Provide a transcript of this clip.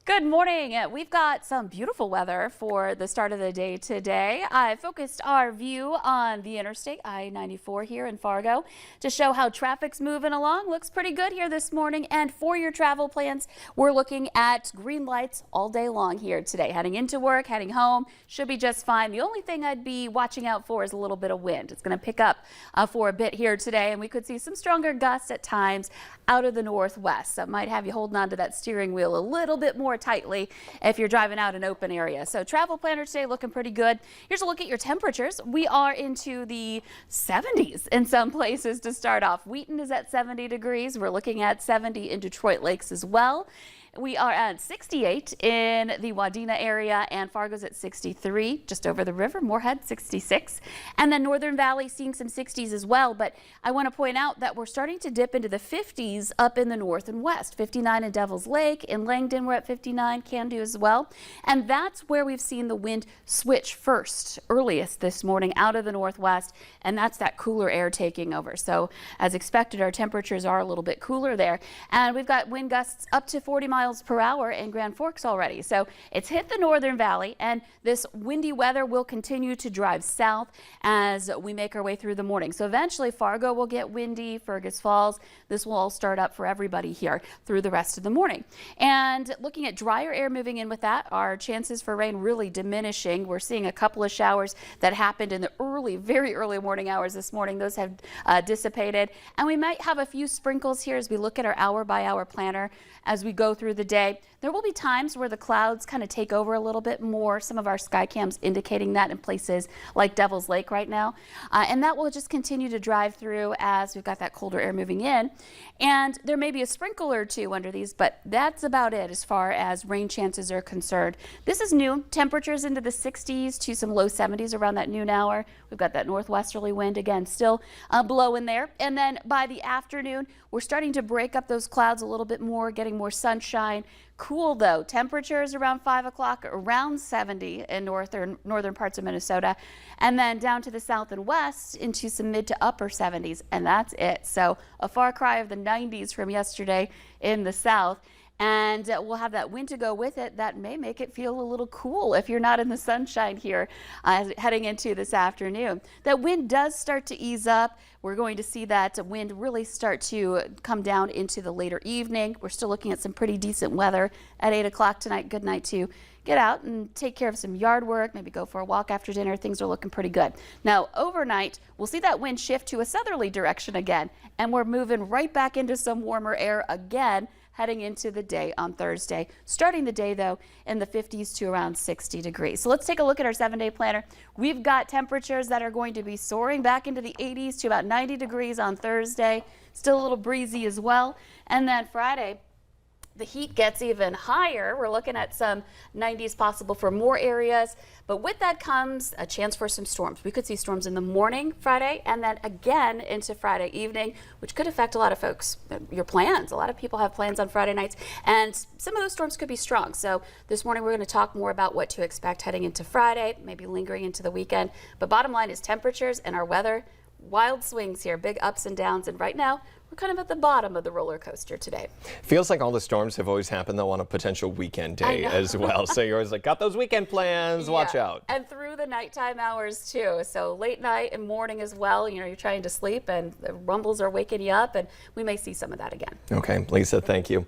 Good morning. We've got some beautiful weather for the start of the day today. I focused our view on the interstate I-94 here in Fargo to show how traffic's moving along. Looks pretty good here this morning. And for your travel plans, we're looking at green lights all day long here today. Heading into work, heading home, should be just fine. The only thing I'd be watching out for is a little bit of wind. It's going to pick up for a bit here today, and we could see some stronger gusts at times out of the northwest. That might have you holding on to that steering wheel a little bit more tightly if you're driving out an open area. So travel planner today looking pretty good. Here's a look at your temperatures. We are into the 70s in some places to start off. Wheaton is at 70 degrees. We're looking at 70 in Detroit Lakes as well. We are at 68 in the Wadena area, and Fargo's at 63 just over the river. Moorhead 66, and then Northern Valley seeing some 60s as well. But I want to point out that we're starting to dip into the 50s up in the north and west. 59 in Devil's Lake. In Langdon we're at 59, can do as well. And that's where we've seen the wind switch first, earliest this morning out of the northwest, and that's that cooler air taking over. So as expected, our temperatures are a little bit cooler there, and we've got wind gusts up to 40 miles per hour in Grand Forks already. So it's hit the Northern Valley, and this windy weather will continue to drive south as we make our way through the morning. So eventually Fargo will get windy, Fergus Falls. This will all start up for everybody here through the rest of the morning. And looking at drier air moving in with that, our chances for rain really diminishing. We're seeing a couple of showers that happened in the very early morning hours this morning. Those have dissipated, and we might have a few sprinkles here as we look at our hour by hour planner as we go through the day. There will be times where the clouds kind of take over a little bit more. Some of our sky cams indicating that in places like Devil's Lake right now. And that will just continue to drive through as we've got that colder air moving in. And there may be a sprinkle or two under these, but that's about it as far as rain chances are concerned. This is new. Temperatures into the 60s to some low 70s around that noon hour. We've got that northwesterly wind again still blowing there. And then by the afternoon, we're starting to break up those clouds a little bit more, getting more sunshine. Cool though, temperatures around 5 o'clock, around 70 in northern parts of Minnesota, and then down to the south and west into some mid to upper 70s, and that's it. So a far cry of the 90s from yesterday in the south. And we'll have that wind to go with it. That may make it feel a little cool if you're not in the sunshine here heading into this afternoon. That wind does start to ease up. We're going to see that wind really start to come down into the later evening. We're still looking at some pretty decent weather at 8 o'clock tonight. Good night to get out and take care of some yard work, maybe go for a walk after dinner. Things are looking pretty good. Now overnight, we'll see that wind shift to a southerly direction again, and we're moving right back into some warmer air again heading into the day on Thursday. Starting the day though in the 50s to around 60 degrees. So let's take a look at our 7-day planner. We've got temperatures that are going to be soaring back into the 80s to about 90 degrees on Thursday. Still a little breezy as well. And then Friday, the heat gets even higher. We're looking at some 90s possible for more areas, but with that comes a chance for some storms. We could see storms in the morning Friday and then again into Friday evening, which could affect a lot of folks, your plans. A lot of people have plans on Friday nights, and some of those storms could be strong. So this morning we're going to talk more about what to expect heading into Friday, maybe lingering into the weekend. But bottom line is temperatures and our weather. Wild swings here, big ups and downs, and right now we're kind of at the bottom of the roller coaster today. Feels like all the storms have always happened though on a potential weekend day as well. So you're always like, got those weekend plans, watch out. And through the nighttime hours too. So late night and morning as well, you know, you're trying to sleep and the rumbles are waking you up, and we may see some of that again. Okay, Lisa, thank you.